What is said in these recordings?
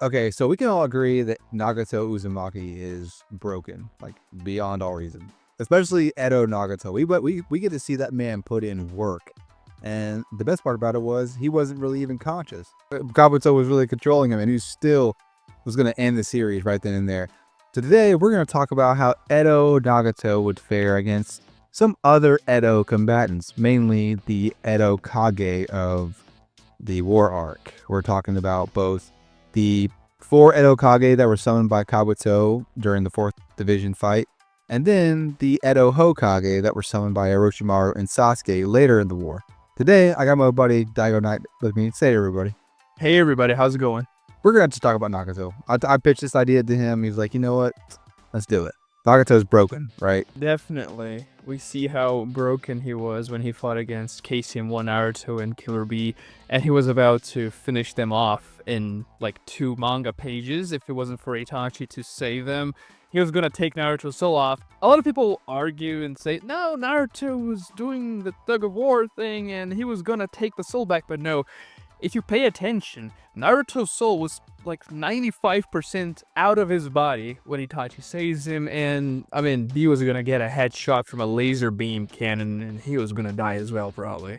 Okay, so we can all agree that Nagato Uzumaki is broken, like beyond all reason. Especially Edo Nagato. We get to see that man put in work. And the best part about it was he wasn't really even conscious. Kabuto was really controlling him, and he still was going to end the series right then and there. So today we're going to talk about how Edo Nagato would fare against some other Edo combatants, mainly the Edo Kage of the war arc. We're talking about both the 4 Edo Kage that were summoned by Kabuto during the 4th Division fight, and then the Edo Hokage that were summoned by Orochimaru and Sasuke later in the war. Today, I got my buddy Daigo Knight with me. Say, everybody. Hey, everybody. How's it going? We're going to have to talk about Nagato. I pitched this idea to him. He's like, you know what? Let's do it. Nagato's broken, right? Definitely. We see how broken he was when he fought against Casey and Naruto and Killer Bee, and he was about to finish them off in like 2 manga pages if it wasn't for Itachi to save them. He was going to take Naruto's soul off. A lot of people argue and say, no, Naruto was doing the tug of war thing and he was going to take the soul back, but no. If you pay attention, Naruto's soul was like 95% out of his body when Itachi saves him, and I mean, he was gonna get a headshot from a laser beam cannon, and he was gonna die as well, probably.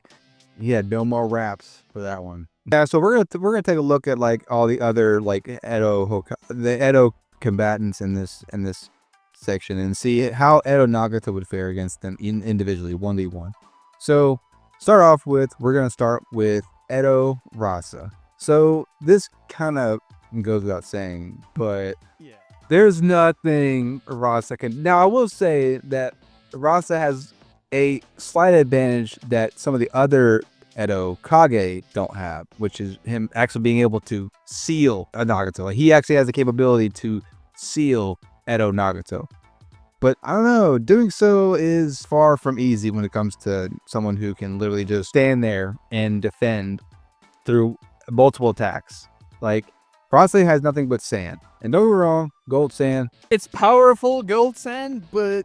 He had no more raps for that one. Yeah, so we're gonna take a look at like all the other like the Edo combatants in this section and see how Edo Nagato would fare against them individually 1v1. So we're gonna start with Edo Rasa. So this kind of goes without saying, but Yeah. there's nothing Rasa can. Now I will say that Rasa has a slight advantage that some of the other Edo Kage don't have, which is him actually being able to seal a Nagato. Like, he actually has the capability to seal Edo Nagato. But I don't know, doing so is far from easy when it comes to someone who can literally just stand there and defend through multiple attacks. Like, Rasa has nothing but sand. And don't get me wrong, gold sand. It's powerful gold sand, but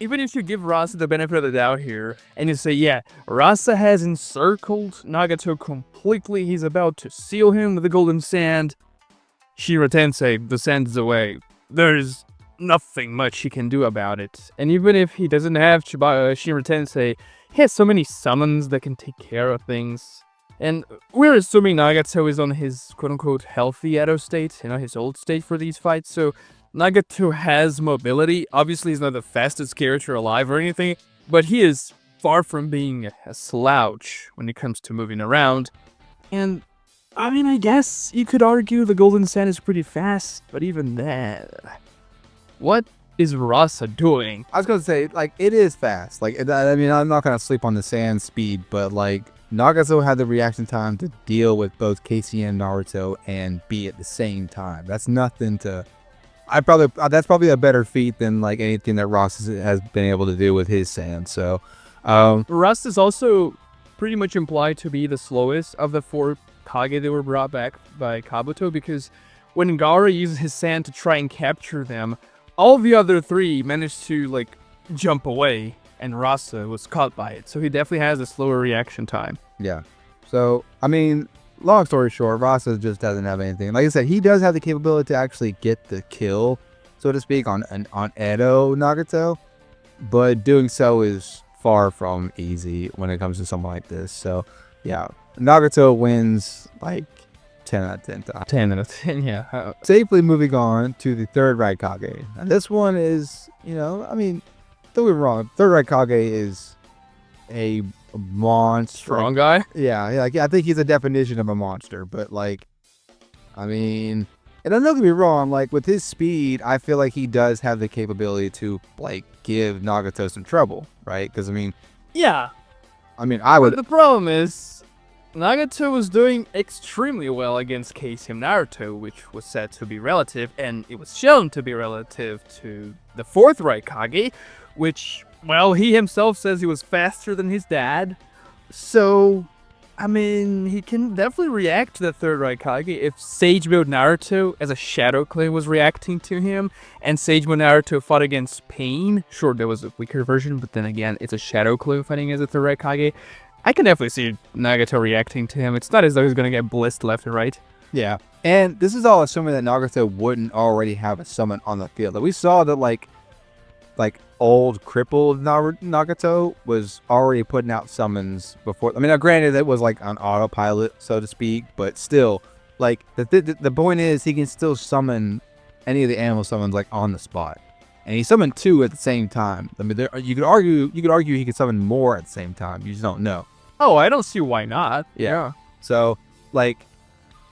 even if you give Rasa the benefit of the doubt here, and you say, yeah, Rasa has encircled Nagato completely, he's about to seal him with the golden sand, Shira Tensei, the sand is away. There's nothing much he can do about it. And even if he doesn't have Shira Tensei, he has so many summons that can take care of things. And we're assuming Nagato is on his quote-unquote healthy Edo state, his old state for these fights, so Nagato has mobility. Obviously, he's not the fastest character alive or anything, but he is far from being a slouch when it comes to moving around. And, I mean, I guess you could argue the Golden Sand is pretty fast, but even that... What is Rasa doing? I was going to say, like, it is fast. Like, I mean, I'm not going to sleep on the sand speed, but, like, Nagato had the reaction time to deal with both Casey and Naruto and Bee at the same time. That's nothing to... that's probably a better feat than, like, anything that Rasa has been able to do with his sand, so... Rust is also pretty much implied to be the slowest of the 4 Kage that were brought back by Kabuto, because when Gaara uses his sand to try and capture them, all the other 3 managed to, like, jump away, and Rasa was caught by it. So he definitely has a slower reaction time. Yeah. So, I mean, long story short, Rasa just doesn't have anything. Like I said, he does have the capability to actually get the kill, so to speak, on Edo Nagato, but doing so is far from easy when it comes to something like this. So, yeah, Nagato wins, like, 10 out of 10 times. 10 out of 10, yeah. Safely moving on to the 3rd Raikage. And this one is, I mean, don't get me wrong, 3rd Raikage is a monster. Strong guy? Yeah, like, I think he's a definition of a monster, but, like, I mean, and don't get me wrong, like, with his speed, I feel like he does have the capability to, like, give Nagato some trouble, right? Because, I mean, yeah. I mean, I would... But the problem is, Nagato was doing extremely well against Casey and Naruto, which was said to be relative, and it was shown to be relative to the 4th Raikage, which, well, he himself says he was faster than his dad. So, I mean, he can definitely react to the 3rd Raikage if Sage Mode Naruto as a Shadow Clone was reacting to him, and Sage Mode Naruto fought against Pain. Sure, there was a weaker version, but then again, it's a Shadow Clone fighting as a 3rd Raikage. I can definitely see Nagato reacting to him. It's not as though he's gonna get blissed left and right. Yeah. And this is all assuming that Nagato wouldn't already have a summon on the field. Like, we saw that like old crippled Nagato was already putting out summons before. I mean, now granted that was like on autopilot, so to speak, but still, like the point is he can still summon any of the animal summons like on the spot, and he summoned 2 at the same time. I mean, you could argue he could summon more at the same time. You just don't know. Oh, I don't see why not. Yeah. So like,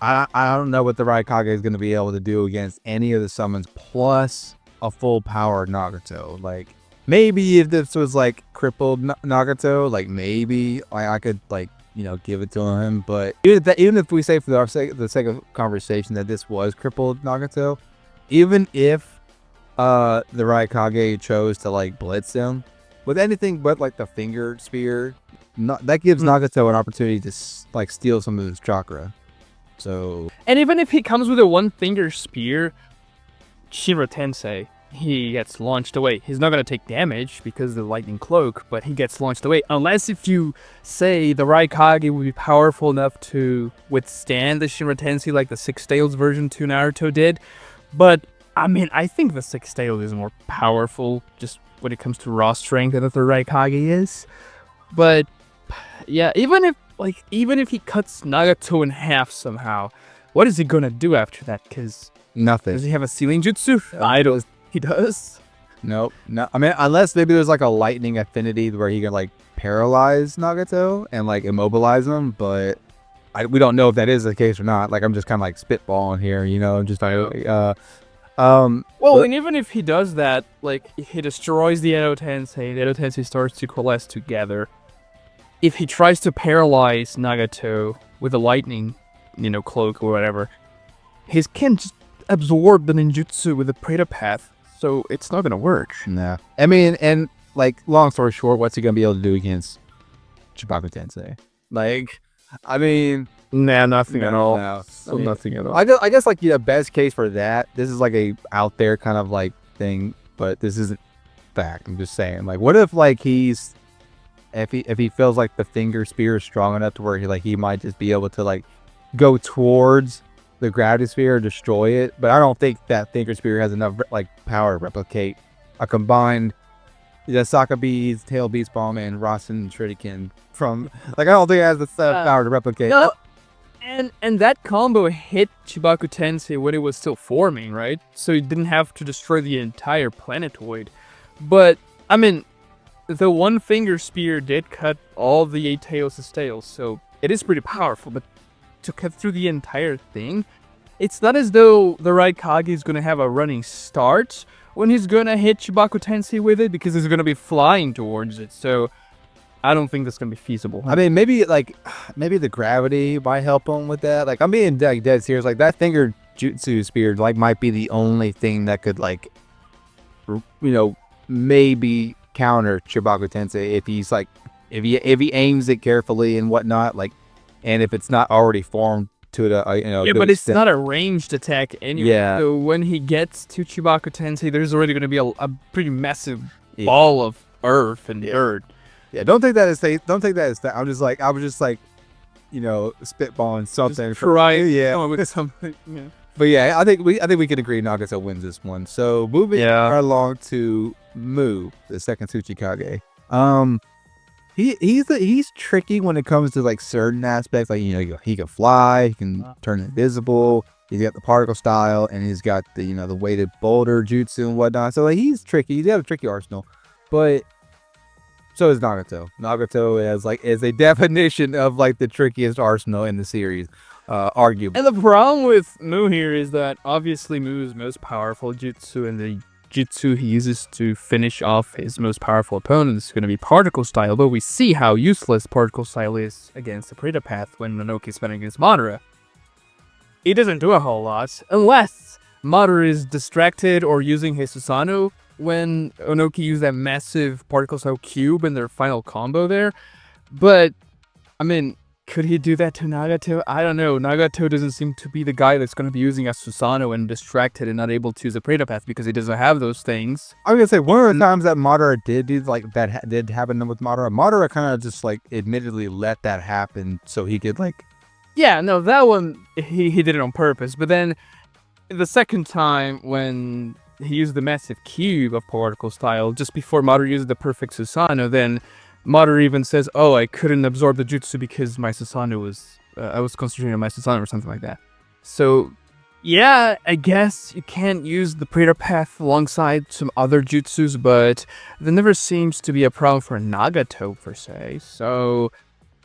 I don't know what the Raikage is going to be able to do against any of the summons plus a full power Nagato. Like, maybe if this was like crippled Nagato, like maybe I could like, you know, give it to him. But even if we say for the sake of conversation that this was crippled Nagato, even if the Raikage chose to like blitz him with anything but like the finger spear, that gives Nagato an opportunity to like steal some of his chakra. So, and even if he comes with a 1-finger spear, Shinra Tensei, he gets launched away. He's not going to take damage because of the lightning cloak, but he gets launched away. Unless if you say the Raikage would be powerful enough to withstand the Shinra Tensei like the Six Tails version 2 Naruto did. But, I mean, I think the Six Tails is more powerful just when it comes to raw strength than the Raikage is. But, yeah, even if he cuts Nagato in half somehow, what is he going to do after that? Because nothing. Does he have a sealing jutsu? I don't. He does? Nope. No. I mean, unless maybe there's like a lightning affinity where he can like paralyze Nagato and like immobilize him, but we don't know if that is the case or not. Like, I'm just kind of like spitballing here, you know, just like, well, and even if he does that, like, if he destroys the Edo Tensei, the Edo Tensei starts to coalesce together. If he tries to paralyze Nagato with a lightning, you know, cloak or whatever, his can just absorb the ninjutsu with the Preta path. So it's not gonna work. Nah. I mean, and like, long story short, what's he gonna be able to do against Chibaku Tensei? Like, I mean, nah, nothing at all. No. So I mean, nothing at all. I guess like, the best case for that, this is like a out there kind of like thing, but this isn't fact. I'm just saying, like, what if like if he feels like the finger spear is strong enough to where he might just be able to like go towards the gravity sphere, destroy it, but I don't think that finger spear has enough like power to replicate a combined Saka Bees, Tail Beast Bomb, and Rasen Shuriken from like, I don't think it has the power to replicate. No, and that combo hit Chibaku Tensei when it was still forming, right? So you didn't have to destroy the entire planetoid. But I mean, the 1-finger spear did cut all the 8 tails' tails, so it is pretty powerful. But to cut through the entire thing, it's not as though the Raikage is going to have a running start when he's going to hit Chibaku Tensei with it, because he's going to be flying towards it. So I don't think that's going to be feasible. I mean, maybe the gravity might help him with that. Like, I'm being dead serious. Like, that finger jutsu spear like might be the only thing that could like, you know, maybe counter Chibaku Tensei if he's like, if he aims it carefully and whatnot, like, and if it's not already formed to the yeah, but it's not a ranged attack anyway. Yeah. So when he gets to Chibaku Tensei, there's already going to be a pretty massive ball of earth and dirt. Yeah, don't take that as that. I was just like, you know, spitballing something. With something. Yeah. But yeah, I think we can agree Nagato wins this one. So moving along to Mu, the second Tsuchikage. He's tricky when it comes to like certain aspects. Like, you know, he can fly, he can turn invisible. He's got the particle style, and he's got the, you know, the weighted boulder jutsu and whatnot. So like, he's tricky. He's got a tricky arsenal, but so is Nagato. Nagato is a definition of like the trickiest arsenal in the series, arguably. And the problem with Mu here is that obviously Mu's most powerful jutsu and the jutsu he uses to finish off his most powerful opponent is going to be particle style, but we see how useless particle style is against the Preta path when Inoki's fighting against Madara. It doesn't do a whole lot unless Madara is distracted or using his Susanoo when Inoki used that massive particle style cube in their final combo there. But I mean, could he do that to Nagato? I don't know. Nagato doesn't seem to be the guy that's going to be using a Susanoo and distracted and not able to use a Preta path because he doesn't have those things. I was gonna say, one of the times that Madara did like that did happen with Madara kind of just like admittedly let that happen so he could like Yeah, no, that one, he did it on purpose. But then, the second time, when he used the massive cube of particle style, just before Madara used the perfect Susanoo, then Madara even says, oh, I couldn't absorb the jutsu because my Susanoo was, I was concentrating on my Susanoo or something like that. So, yeah, I guess you can't use the Praetor Path alongside some other jutsus, but there never seems to be a problem for Nagato, per se. So,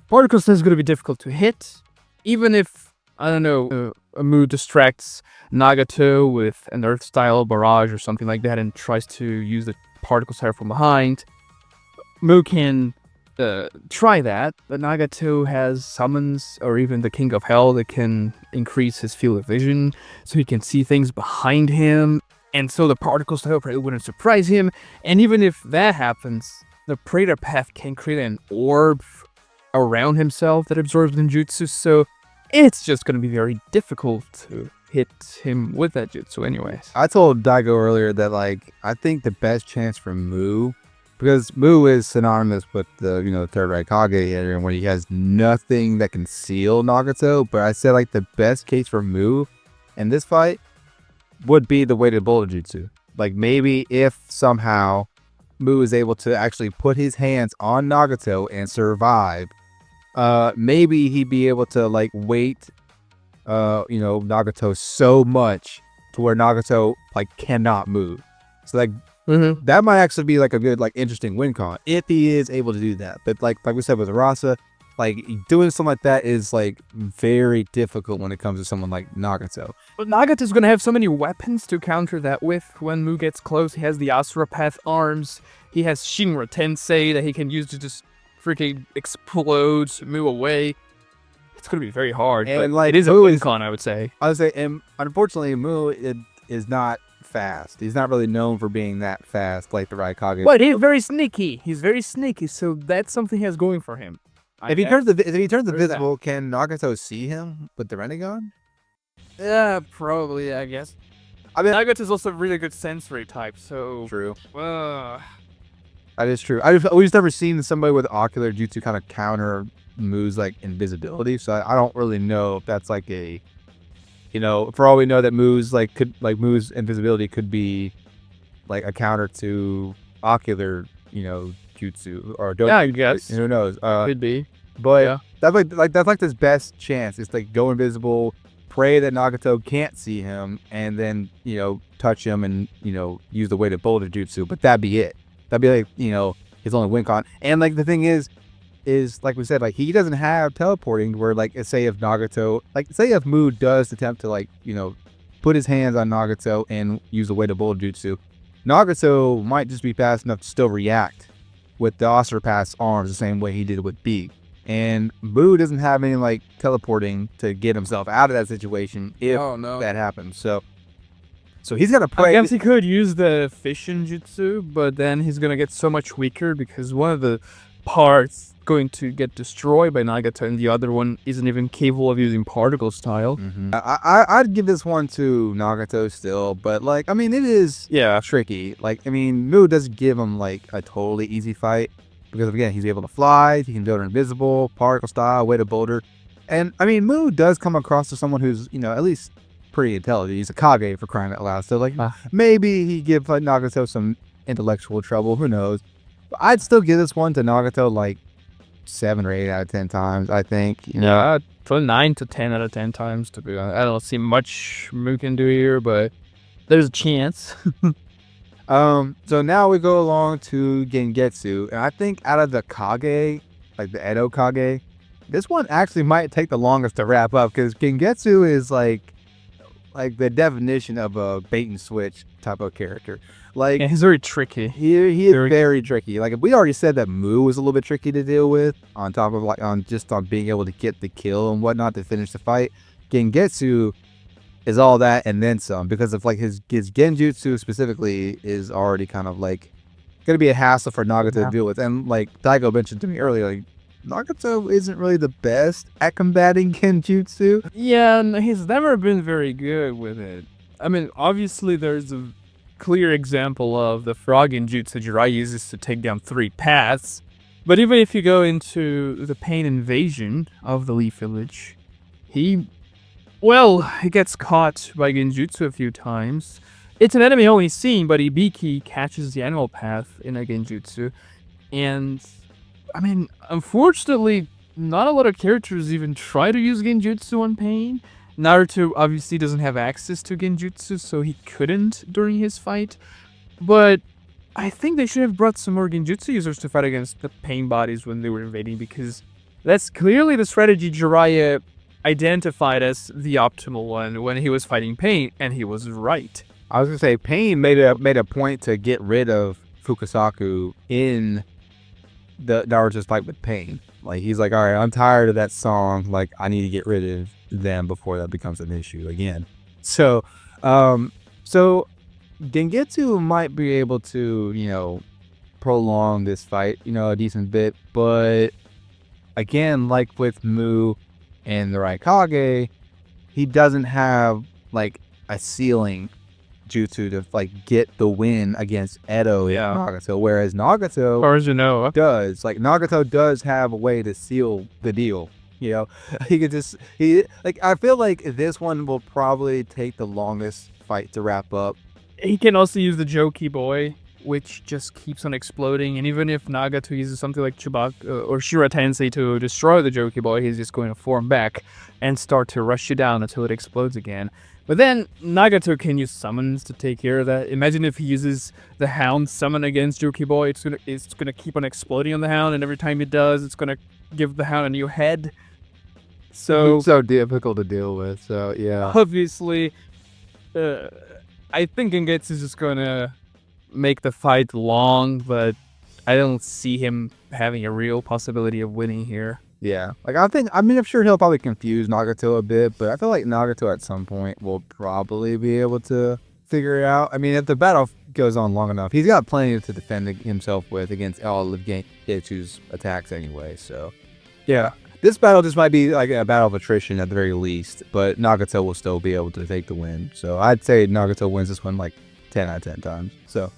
particle style is going to be difficult to hit, even if, I don't know, a move distracts Nagato with an Earth-style barrage or something like that and tries to use the particle style from behind. Mu can try that, but Nagato has summons, or even the King of Hell, that can increase his field of vision, so he can see things behind him, and so the particle style probably wouldn't surprise him. And even if that happens, the Praetor Path can create an orb around himself that absorbs ninjutsu, so it's just going to be very difficult to hit him with that jutsu anyways. I told Daigo earlier that, like, I think the best chance for Mu, because Mu is synonymous with the, third Raikage area, and when he has nothing that can seal Nagato, but I said, like, the best case for Mu in this fight would be the weighted bullet jutsu. Like, maybe if somehow Mu is able to actually put his hands on Nagato and survive, maybe he'd be able to, like, weight, Nagato so much to where Nagato, like, cannot move. So, like, that might actually be, like, a good, like, interesting win con if he is able to do that. But like we said with Rasa, like, doing something like that is, like, very difficult when it comes to someone like Nagato. But Nagato's gonna have so many weapons to counter that with when Mu gets close. He has the Asura Path arms. He has Shinra Tensei that he can use to just freaking explode Mu away. It's gonna be very hard, And, but like, it is a Mu win is- con, I would say. I would say, and unfortunately, Mu is not fast. He's not really known for being that fast like the Raikage. But he's very sneaky. He's very sneaky, so that's something he has going for him. If he turns There's invisible, can Nagato see him with the Rinnegan? Yeah, probably, I guess. I mean, Nagato's also a really good sensory type, so... true. Uh, That is true. We've just never seen somebody with ocular jutsu kind of counter moves like invisibility, so I don't really know if that's like a, for all we know that Mu's Mu's invisibility could be like a counter to ocular, jutsu or don't. yeah, I guess. Who knows? Could be. But yeah. that's like his best chance. It's like go invisible, pray that Nagato can't see him, and then touch him and use the weighted boulder jutsu. But that'd be it. That'd be like his only win con. And like the thing is like we said, like he doesn't have teleporting. Where like say if Mu does attempt to put his hands on Nagato and use the weighted boulder jutsu, Nagato might just be fast enough to still react with the Asura Pass arms the same way he did with Bee. And Mu doesn't have any like teleporting to get himself out of that situation if that happens. So he's got to play. I guess he could use the fission jutsu, but then he's gonna get so much weaker because one of the parts going to get destroyed by Nagato and the other one isn't even capable of using particle style. I'd give this one to Nagato still, but like, I mean, it is tricky. Like, I mean, Mu doesn't give him like a totally easy fight because again, he's able to fly, he can build invisible, particle style, weighted boulder. And I mean, Mu does come across to someone who's, at least pretty intelligent. He's a Kage for crying out loud. So like, maybe he gives like Nagato some intellectual trouble, who knows. But I'd still give this one to Nagato like 7 or 8 out of 10 times, I think. For 9 to 10 out of 10 times, to be honest. I don't see much Mu can do here, but there's a chance. So now we go along to Gengetsu, and I think out of the Kage, like the Edo Kage, this one actually might take the longest to wrap up because Gengetsu is like the definition of a bait and switch type of character. Like, yeah, he's very tricky. He is very tricky. Like, we already said that Mu was a little bit tricky to deal with, on top of on being able to get the kill and whatnot to finish the fight. Gengetsu is all that and then some, because of like his genjutsu specifically is already kind of like gonna be a hassle for Nagato to deal with. And like Daigo mentioned to me earlier, like Nagato isn't really the best at combating genjutsu. Yeah, he's never been very good with it. I mean, obviously there's a clear example of the frog genjutsu Jiraiya uses to take down 3 paths. But even if you go into the pain invasion of the Leaf Village, he gets caught by Genjutsu a few times. It's an enemy-only scene, but Ibiki catches the animal path in a Genjutsu. And, I mean, unfortunately, not a lot of characters even try to use Genjutsu on Pain. Naruto obviously doesn't have access to Genjutsu, so he couldn't during his fight. But I think they should have brought some more Genjutsu users to fight against the Pain bodies when they were invading, because that's clearly the strategy Jiraiya identified as the optimal one when he was fighting Pain, and he was right. I was gonna say Pain made a point to get rid of Fukasaku in the Naruto's fight with Pain. Like he's like, all right, I'm tired of that song. Like I need to get rid of them before that becomes an issue again. So Gengetsu might be able to, prolong this fight, a decent bit, but again, like with Mu and the Raikage, he doesn't have like a ceiling jutsu to like get the win against Edo and Nagato, whereas Nagato, As far as you know, does. Like Nagato does have a way to seal the deal. He could I feel like this one will probably take the longest fight to wrap up. he can also use the Joki Boy, which just keeps on exploding. And even if Nagato uses something like Chibaka or Shira Tensei to destroy the Joki Boy, he's just going to form back and start to rush you down until it explodes again. But then Nagato can use summons to take care of that. Imagine if he uses the Hound summon against Joki Boy. It's gonna keep on exploding on the Hound, and every time it does, it's gonna give the Hound a new head. So difficult to deal with. So yeah, obviously, I think Gengetsu is just gonna make the fight long, but I don't see him having a real possibility of winning here. yeah. I'm sure he'll probably confuse Nagato a bit, but I feel like Nagato at some point will probably be able to figure it out. I mean, if the battle goes on long enough, he's got plenty to defend himself with against all of Gengetsu's attacks anyway. So yeah. This battle just might be like a battle of attrition at the very least, but Nagato will still be able to take the win. So I'd say Nagato wins this one like 10 out of 10 times. So,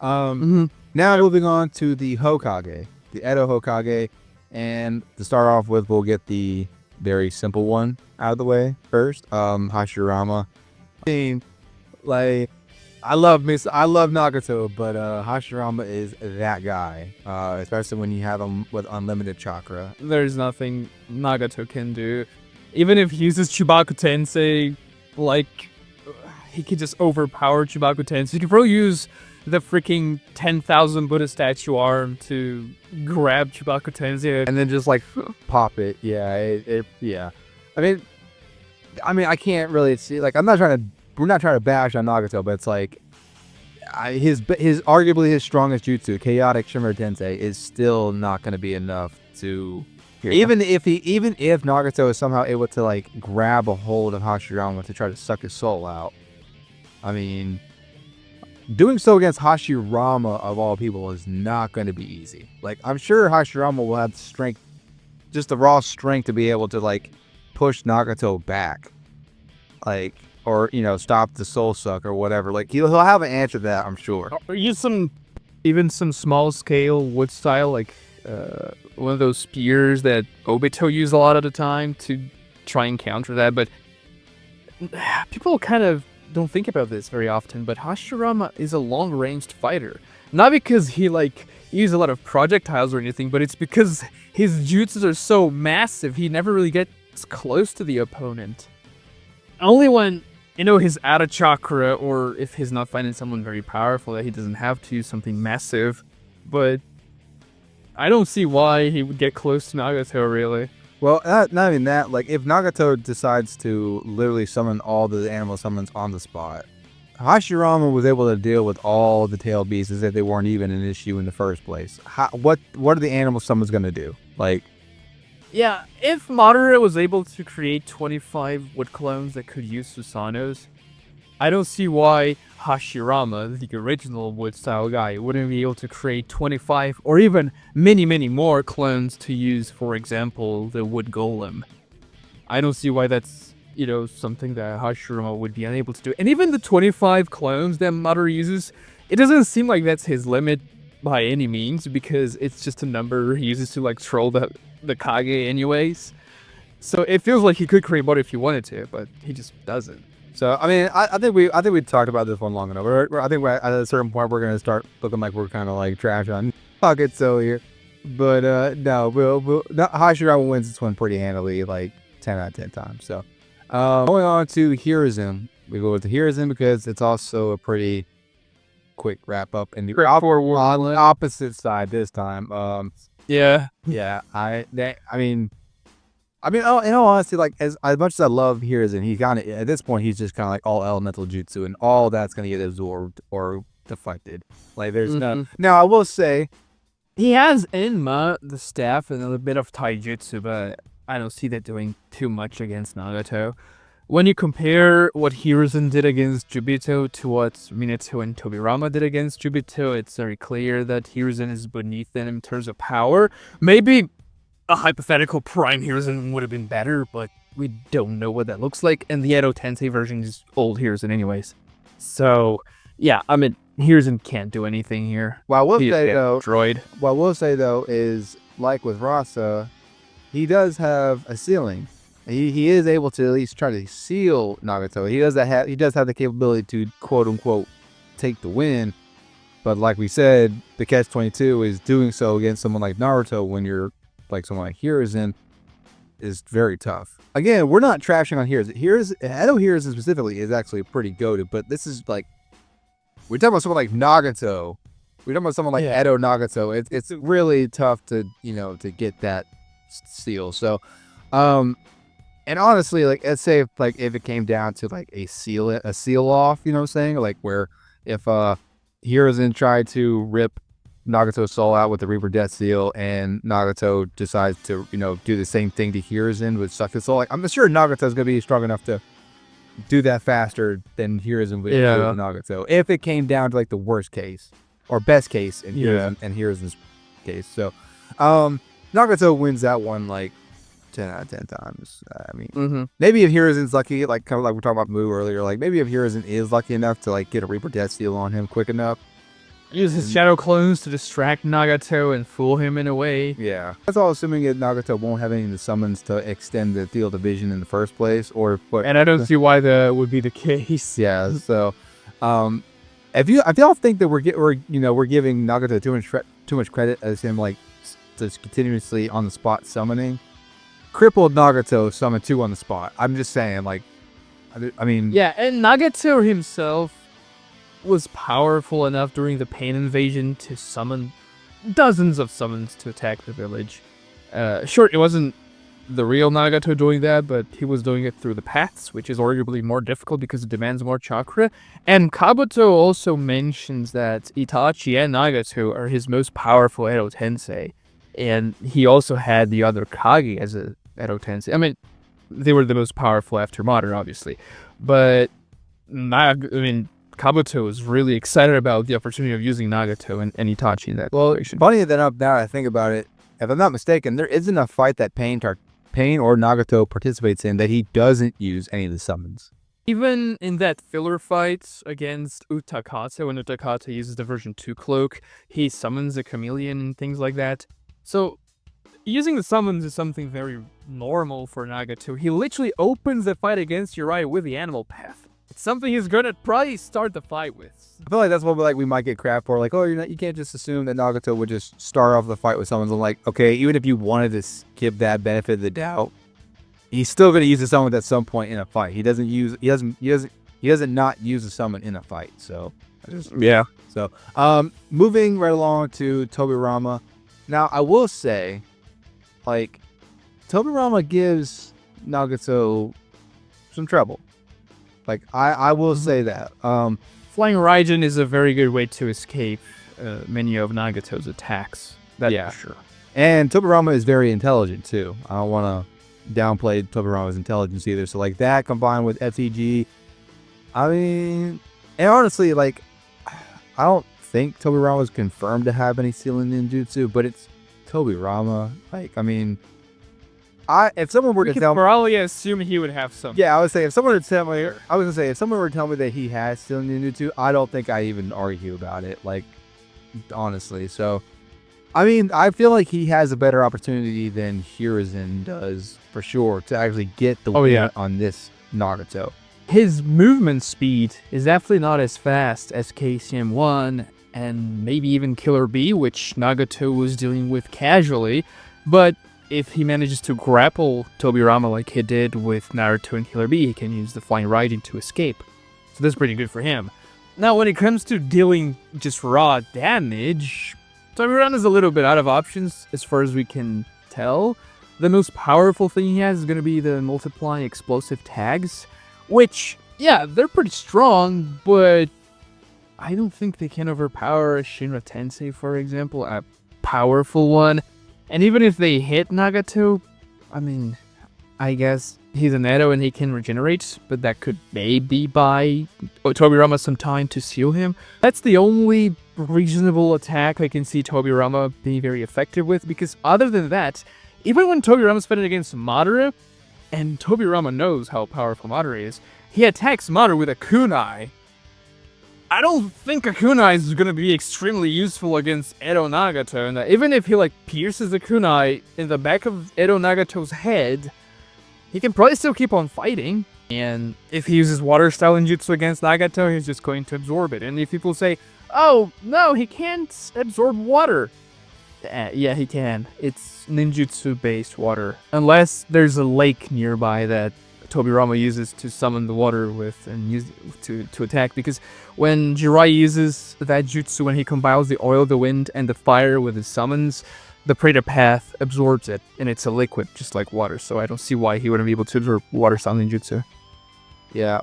now moving on to the Hokage, the Edo Hokage, and to start off with, we'll get the very simple one out of the way first. Hashirama. I love Nagato, but Hashirama is that guy, especially when you have him with unlimited chakra. There's nothing Nagato can do. Even if he uses Chubaku Tensei, he could just overpower Chubaku Tensei. He could probably use the freaking 10,000 Buddha statue arm to grab Chubaku Tensei and then just pop it. Yeah, yeah. I mean, I can't really see. We're not trying to bash on Nagato, but it's his arguably his strongest jutsu, Chaotic Shimmer Tensei, is still not going to be enough to. Even if Nagato is somehow able to grab a hold of Hashirama to try to suck his soul out, I mean, doing so against Hashirama of all people is not going to be easy. I'm sure Hashirama will have strength, just the raw strength to be able to push Nagato back, or stop the soul suck or whatever. He'll have an answer to that, I'm sure. Or use some small scale wood style, one of those spears that Obito used a lot of the time to try and counter that. But people kind of don't think about this very often, but Hashirama is a long-ranged fighter. Not because he uses a lot of projectiles or anything, but it's because his jutsus are so massive, he never really gets close to the opponent. Only when, he's out of chakra, or if he's not fighting someone very powerful, that he doesn't have to use something massive. But I don't see why he would get close to Nagato, really. Well, not even that. If Nagato decides to literally summon all the animal summons on the spot, Hashirama was able to deal with all the tail beasts as if they weren't even an issue in the first place. What are the animal summons going to do? Yeah, if Madara was able to create 25 wood clones that could use Susanos, I don't see why Hashirama, the original wood style guy, wouldn't be able to create 25 or even many, many more clones to use, for example, the wood golem. I don't see why that's, something that Hashirama would be unable to do. And even the 25 clones that Madara uses, it doesn't seem like that's his limit by any means, because it's just a number he uses to troll the Kage anyways. So it feels like he could create more if he wanted to, but he just doesn't. So I mean, I think we talked about this one long enough. I think at a certain point we're gonna start looking like we're kind of like trash on Akatsuki here, but no, Hashirama wins this one pretty handily, like 10 out of 10 times. So going on to Hiruzen, we go with the Hiruzen because it's also a pretty quick wrap up and the opposite side this time. Yeah. Oh, in all honesty, like as much as I love Hiruzen, he kind of at this point he's just kind of like all elemental jutsu, and all that's gonna get absorbed or deflected. Like there's none. Now I will say, he has Enma, the staff, and a bit of taijutsu, but I don't see that doing too much against Nagato. When you compare what Hiruzen did against Jubito to what Minato and Tobirama did against Jubito, it's very clear that Hiruzen is beneath them in terms of power. Maybe a hypothetical Prime Hiruzen would have been better, but we don't know what that looks like, and the Edo Tensei version is old Hiruzen anyways. So, yeah, I mean, Hiruzen can't do anything here. what I will say though is, like with Rasa, he does have a ceiling. He is able to at least try to seal Nagato. He does have the capability to quote unquote take the win, but like we said, the catch-22 is doing so against someone like Naruto when you're like someone like Hiruzen is very tough. Again, we're not trashing on Hiruzen. Edo Hiruzen specifically is actually pretty goated, but this is like, we're talking about someone like Nagato. We're talking about someone like Edo Nagato. It's really tough to, to get that seal. So, and honestly, like, let's say if it came down to like a seal off, you know what I'm saying? Like where if Hiruzen tried to rip Nagato's soul out with the Reaper Death Seal, and Nagato decides to, do the same thing to Hiruzen with suck his soul. Like, I'm sure Nagato's gonna be strong enough to do that faster than Hiruzen would Nagato. If it came down to like the worst case or best case in Hiruzen's case. So, Nagato wins that one like 10 out of 10 times. I mean, maybe if Hiruzen's lucky, like kind of like we're talking about Mu earlier, like maybe if Hiruzen is lucky enough to like get a Reaper Death Seal on him quick enough, use his shadow clones to distract Nagato and fool him in a way. Yeah. That's all assuming that Nagato won't have any of the summons to extend the field of vision in the first place, and I don't see why that would be the case. Yeah. So, if y'all think that we're giving Nagato too much credit as him like just continuously on the spot summoning, crippled Nagato summon 2 on the spot. I'm just saying, like, I mean, yeah, and Nagato himself was powerful enough during the Pain Invasion to summon dozens of summons to attack the village. Sure, it wasn't the real Nagato doing that, but he was doing it through the paths, which is arguably more difficult because it demands more chakra. And Kabuto also mentions that Itachi and Nagato are his most powerful Edo Tensei, and he also had the other Kage as a Edo Tensei. I mean, they were the most powerful after Madara, obviously, but Kabuto was really excited about the opportunity of using Nagato and Itachi in that situation. Funny enough, now I think about it, if I'm not mistaken, there isn't a fight that Pain or Nagato participates in that he doesn't use any of the summons. Even in that filler fight against Utakata, when Utakata uses the version 2 cloak, he summons a chameleon and things like that. So, using the summons is something very normal for Nagato. He literally opens the fight against Jiraiya with the animal path. It's something he's gonna probably start the fight with. I feel like that's what we might get crap for. Like, you can't just assume that Nagato would just start off the fight with someone. Like, okay, even if you wanted to give that benefit of the doubt, he's still gonna use the summon at some point in a fight. He doesn't not use the summon in a fight. So, So, moving right along to Tobirama. Now, I will say, like, Tobirama gives Nagato some trouble. Like, I will say that. Flying Raijin is a very good way to escape many of Nagato's attacks. That's for sure. And Tobirama is very intelligent, too. I don't want to downplay Tobirama's intelligence either. So, like, that combined with FTG, I mean, and honestly, like, I don't think Tobirama is confirmed to have any sealing ninjutsu, but it's Tobirama. Like, I mean, if someone were to tell me, probably assume he would have some. Yeah, I would say if someone were to tell me, if someone were to tell me that he has sealing ninjutsu, I don't think I even argue about it. Like, honestly, so I mean, I feel like he has a better opportunity than Hiruzen does, for sure, to actually get the win on this Nagato. His movement speed is definitely not as fast as KCM1 and maybe even Killer Bee, which Nagato was dealing with casually, but if he manages to grapple Tobirama like he did with Naruto and Killer Bee, he can use the flying riding to escape. So that's pretty good for him. Now, when it comes to dealing just raw damage, Tobirama is a little bit out of options as far as we can tell. The most powerful thing he has is going to be the multiplying explosive tags, which, yeah, they're pretty strong, but I don't think they can overpower a Shinra Tensei, for example, a powerful one. And even if they hit Nagato, I mean, I guess he's an Edo and he can regenerate, but that could maybe buy Tobirama some time to seal him. That's the only reasonable attack I can see Tobirama being very effective with, because other than that, even when Tobirama's fighting against Madara, and Tobirama knows how powerful Madara is, he attacks Madara with a kunai. I don't think a kunai is going to be extremely useful against Edo Nagato, and even if he pierces the kunai in the back of Edo Nagato's head, he can probably still keep on fighting. And if he uses water style ninjutsu against Nagato, he's just going to absorb it. And if people say, oh, no, he can't absorb water. Yeah, he can. It's ninjutsu-based water. Unless there's a lake nearby that Tobirama uses to summon the water with and use to attack. Because when Jiraiya uses that jutsu, when he combines the oil, the wind, and the fire with his summons, the Predator Path absorbs it, and it's a liquid, just like water. So I don't see why he wouldn't be able to absorb water style ninjutsu. Yeah,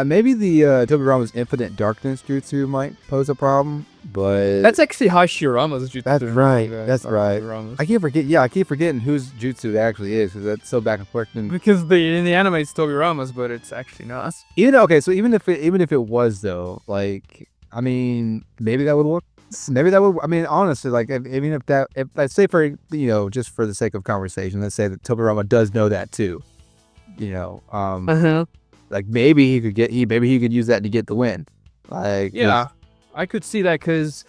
maybe the Tobirama's Infinite Darkness jutsu might pose a problem, but that's actually Hashirama's jutsu. That's right. That's right. I keep forgetting whose jutsu it actually is, because that's so back and forth. Because in the anime it's Tobirama's, but it's actually not. So even if it was though, I mean, maybe that would work. Maybe that would. I mean, honestly, if let's say for just for the sake of conversation, let's say that Tobirama does know that too. Maybe he could use that to get the win. Yeah, I could see that, because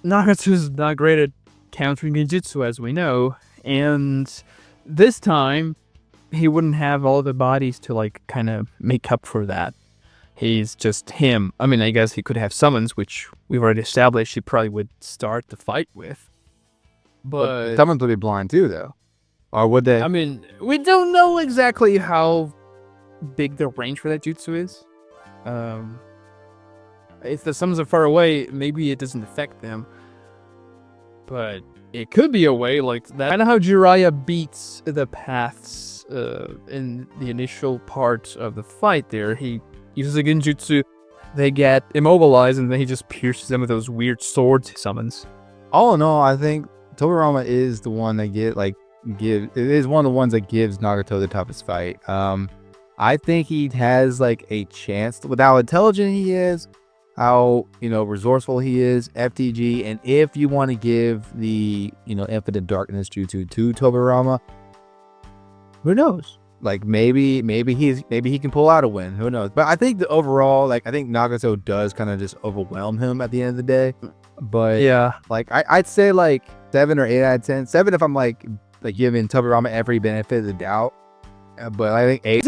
Nagato's not great at countering ninjutsu, as we know, and this time he wouldn't have all the bodies to kind of make up for that. He's just him. I mean, I guess he could have summons, which we've already established he probably would start the fight with. But summons would be blind too, though. Or would they? I mean, we don't know exactly how big the range for that jutsu is. If the summons are far away, maybe it doesn't affect them. But it could be a way like that. I know how Jiraiya beats the paths in the initial part of the fight there. He uses a genjutsu, they get immobilized, and then he just pierces them with those weird sword summons. All in all, I think Tobirama is the one that is one of the ones that gives Nagato the toughest fight. I think he has a chance with how intelligent he is, how resourceful he is, FTG, and if you want to give the Infinite Darkness jutsu to Tobirama, who knows? Maybe he can pull out a win. Who knows? But I think the overall, I think Nagato does kind of just overwhelm him at the end of the day. But yeah, I'd say 7 or 8 out of 10. 7 if I'm giving Tobirama every benefit of the doubt. But I think 8.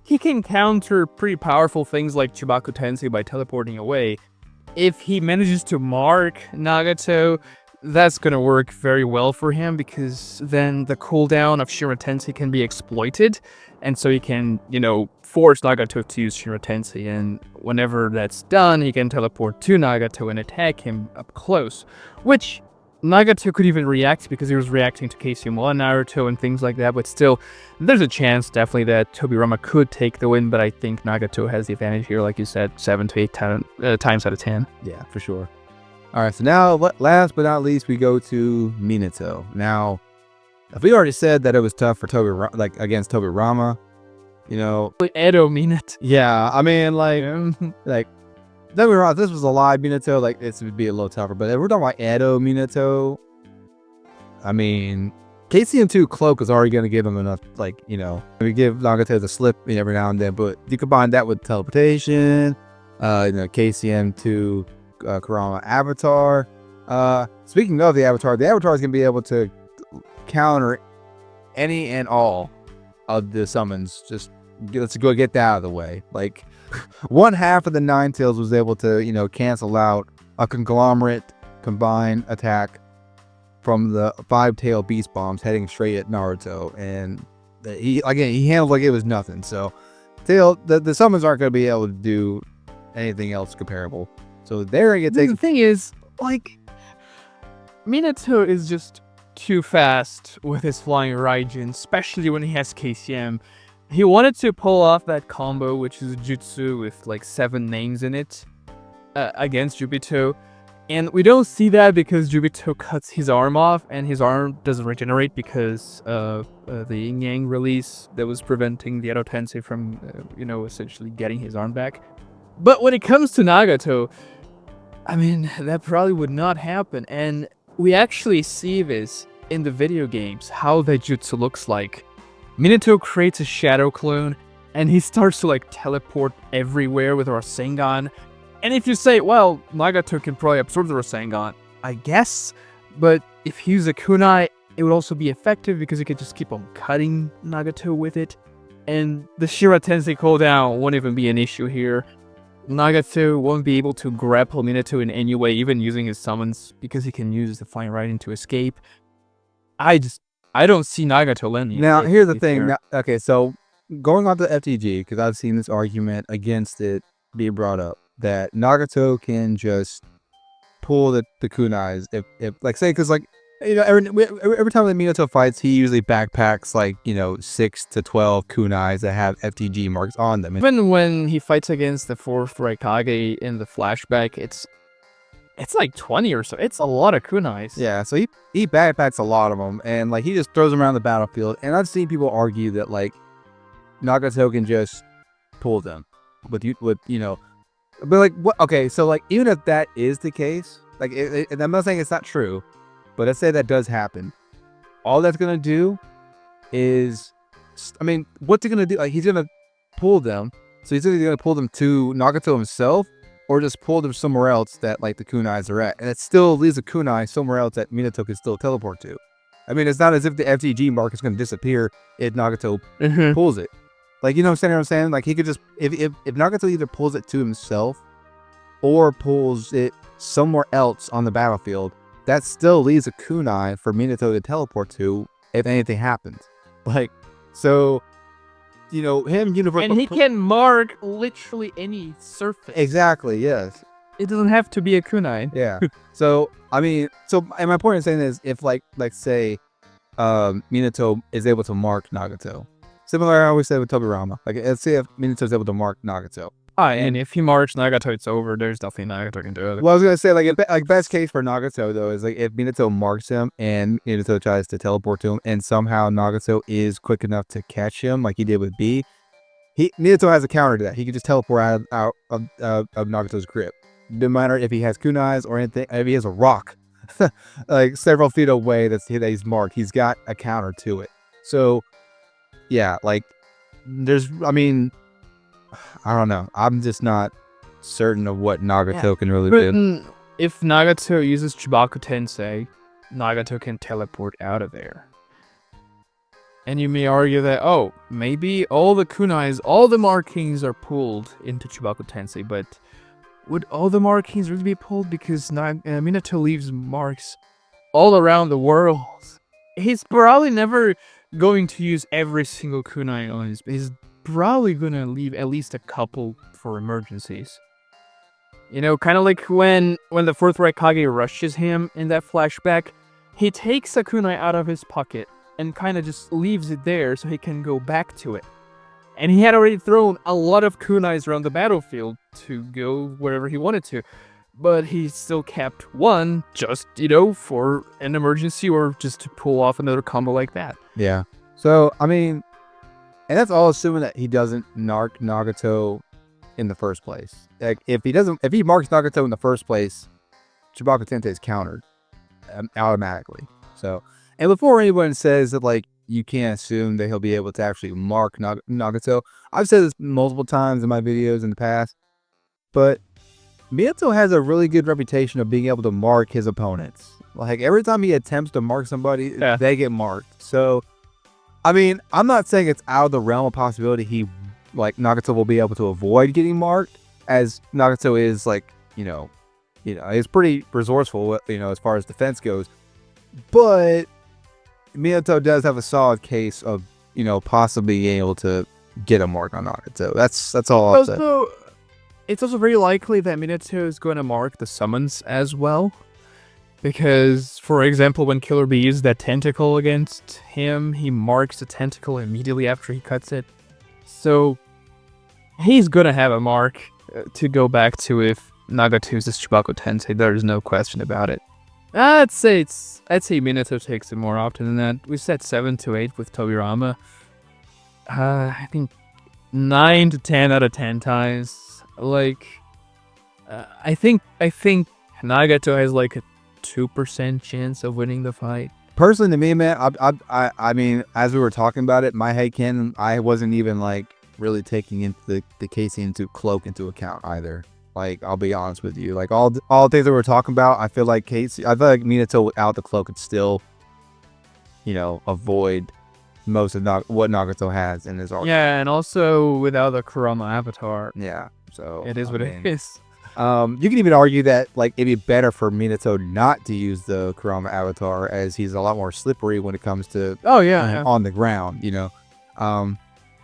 He can counter pretty powerful things like Chibaku Tensei by teleporting away. If he manages to mark Nagato, that's going to work very well for him, because then the cooldown of Shinra Tensei can be exploited, and so he can, force Nagato to use Shinra Tensei, and whenever that's done, he can teleport to Nagato and attack him up close, which Nagato could even react, because he was reacting to KCM1 Naruto and things like that, but still, there's a chance definitely that Tobirama could take the win, but I think Nagato has the advantage here, like you said, 7 to 8 times out of 10. Yeah, for sure. All right, so now, last but not least, we go to Minato. Now, if we already said that it was tough for Tobirama, against Tobirama, Edo Minato. Yeah, I mean, don't be wrong, if this was a live Minato, this would be a little tougher. But if we're talking about Edo Minato, I mean, KCM2 Cloak is already going to give him enough, we give Nagato the slip every now and then, but you combine that with teleportation, KCM2 Kurama Avatar, Speaking of the Avatar is gonna be able to counter any and all of the summons. Just let's go get that out of the way. Like one half of the Nine Tails was able to, cancel out a conglomerate combined attack from the 5-tail beast bombs heading straight at Naruto, and he handled like it was nothing. So the summons aren't going to be able to do anything else comparable. So they're going to take. The thing is, like, Minato is just too fast with his flying Raijin, especially when he has KCM. He wanted to pull off that combo, which is a jutsu with like 7 names in it, against Jubito. And we don't see that because Jubito cuts his arm off, and his arm doesn't regenerate because of the Yin Yang release that was preventing the Edo Tensei from, essentially getting his arm back. But when it comes to Nagato, I mean, that probably would not happen. And we actually see this in the video games, how that jutsu looks like. Minato creates a shadow clone, and he starts to like teleport everywhere with Rasengan. And if you say, well, Nagato can probably absorb the Rasengan, I guess, but if he used a kunai, it would also be effective because he could just keep on cutting Nagato with it. And the Shira Tensei cooldown won't even be an issue here. Nagato won't be able to grapple Minato in any way, even using his summons, because he can use the Flying Raiden to escape. I don't see Nagato landing. Now, here's the thing. Now, okay, so going on to FTG, because I've seen this argument against it being brought up, that Nagato can just pull the kunais if like say, because like every time that Minato fights, he usually backpacks like 6 to 12 kunais that have FTG marks on them. Even when he fights against the 4th Raikage in the flashback, it's like 20 or so. It's a lot of kunais. Yeah, so he backpacks a lot of them, and like he just throws them around the battlefield. And I've seen people argue that like Nagato can just pull them with. But like what? Okay, so like even if that is the case, like and I'm not saying it's not true, but let's say that does happen. All that's gonna do is, I mean, what's he gonna do? Like he's gonna pull them. So he's either gonna pull them to Nagato himself, or just pull them somewhere else that like the kunais are at, and it still leaves a kunai somewhere else that Minato can still teleport to. I mean, it's not as if the FTG mark is gonna disappear if Nagato pulls it. Like, you know what I'm saying? Like, he could just, if Nagato either pulls it to himself or pulls it somewhere else on the battlefield, that still leaves a kunai for Minato to teleport to if anything happens. Like, so, him universal. And he can mark literally any surface. Exactly, yes. It doesn't have to be a kunai. Yeah. So, I mean, and my point in saying is, if like say, Minato is able to mark Nagato. Similar, I always say with Tobirama. Like, let's see if Minato is able to mark Nagato. And if he marks Nagato, it's over. There's nothing Nagato can do. Well, I was gonna say, like best case for Nagato though is like if Minato marks him and Minato tries to teleport to him, and somehow Nagato is quick enough to catch him, like he did with B. Minato has a counter to that. He can just teleport out of Nagato's grip. No matter if he has kunais or anything, if he has a rock, like several feet away that he's marked, he's got a counter to it. So. Yeah, like, I don't know. I'm just not certain of what Nagato can really do. If Nagato uses Chibaku Tensei, Nagato can teleport out of there. And you may argue that, maybe all the kunais, all the markings are pulled into Chibaku Tensei, but would all the markings really be pulled? Because Minato leaves marks all around the world. He's probably never going to use every single kunai on his. He's probably gonna leave at least a couple for emergencies. Kind of like when the 4th Raikage rushes him in that flashback, he takes a kunai out of his pocket and kind of just leaves it there so he can go back to it. And he had already thrown a lot of kunais around the battlefield to go wherever he wanted to. But he still kept one just, for an emergency or just to pull off another combo like that. Yeah. So, I mean, and that's all assuming that he doesn't narc Nagato in the first place. Like, if he marks Nagato in the first place, Chibaku Tensei is countered automatically. So, and before anyone says that, like, you can't assume that he'll be able to actually mark Nagato, I've said this multiple times in my videos in the past, but Minato has a really good reputation of being able to mark his opponents. Like every time he attempts to mark somebody, they get marked. So, I mean, I'm not saying it's out of the realm of possibility Nagato will be able to avoid getting marked, as Nagato is he's pretty resourceful, as far as defense goes. But Minato does have a solid case of, possibly being able to get a mark on Nagato. That's all I'll say. It's also very likely that Minato is going to mark the summons as well. Because, for example, when Killer Bee uses that tentacle against him, he marks the tentacle immediately after he cuts it. So, he's going to have a mark to go back to if Nagato uses Chibaku Tensei. There's no question about it. I'd say Minato takes it more often than that. We said 7 to 8 with Tobirama. I think 9 to 10 out of 10 times. I think Nagato has like a 2% chance of winning the fight. Personally, to me, man, I mean, as we were talking about it, my headcanon, I wasn't even really taking into the Casey into Cloak into account either. I'll be honest with you. All the things that we're talking about, I feel like Minato without the Cloak could still, avoid most of what Nagato has in his arc. Yeah, and also without the Kurama avatar. Yeah, so it is what it is. You can even argue that it'd be better for Minato not to use the Kurama avatar, as he's a lot more slippery when it comes to on the ground.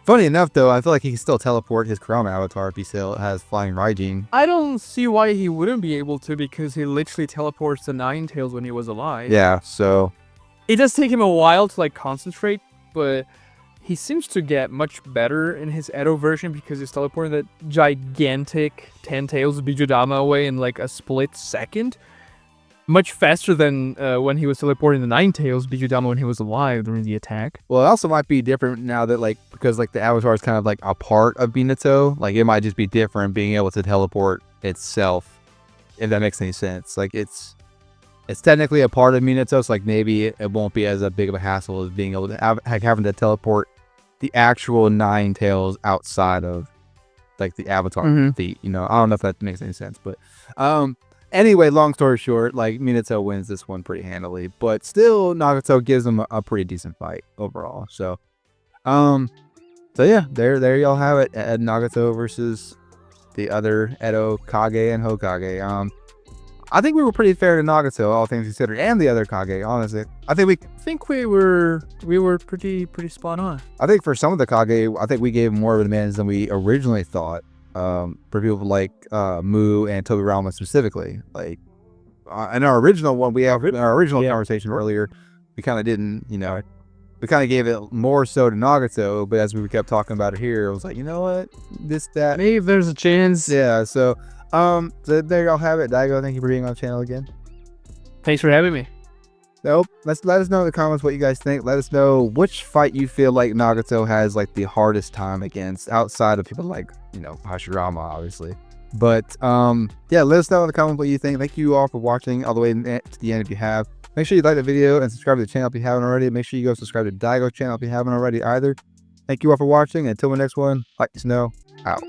Funny enough, though, I feel like he can still teleport his Kurama avatar if he still has Flying Raijin. I don't see why he wouldn't be able to, because he literally teleports the Nine Tails when he was alive. Yeah, so it does take him a while to concentrate, but he seems to get much better in his Edo version because he's teleporting that gigantic 10 Tails Bijudama away in a split second. Much faster than when he was teleporting the Nine Tails Bijudama when he was alive during the attack. Well, it also might be different now that because the avatar is kind of a part of Minato. It might just be different being able to teleport itself, if that makes any sense. It's technically a part of Minato, so maybe it won't be as big of a hassle as being able to having to teleport the actual Nine Tails outside of the avatar feat. I don't know if that makes any sense, but anyway, long story short, Minato wins this one pretty handily, but still Nagato gives him a pretty decent fight overall. So yeah, there y'all have it. Nagato versus the other Edo Kage and Hokage. I think we were pretty fair to Nagato, all things considered, and the other Kage. Honestly, I think we were pretty spot on. I think for some of the Kage, I think we gave more of an advantage than we originally thought. For people like Mu and Tobirama specifically, in our original one, conversation earlier, we kind of didn't, we kind of gave it more so to Nagato, but as we kept talking about it here, it was you know what, that maybe there's a chance. Yeah, so there y'all have it. Daigo, thank you for being on the channel again. Thanks for having me. So let us know in the comments what you guys think. Let us know which fight you feel like Nagato has the hardest time against, outside of people Hashirama, obviously. But yeah, let us know in the comments what you think. Thank you all for watching all the way to the end. If you have, make sure you like the video and subscribe to the channel if you haven't already. Make sure you go subscribe to Daigo's channel if you haven't already either. Thank you all for watching. Until the next one, LightningSnow out.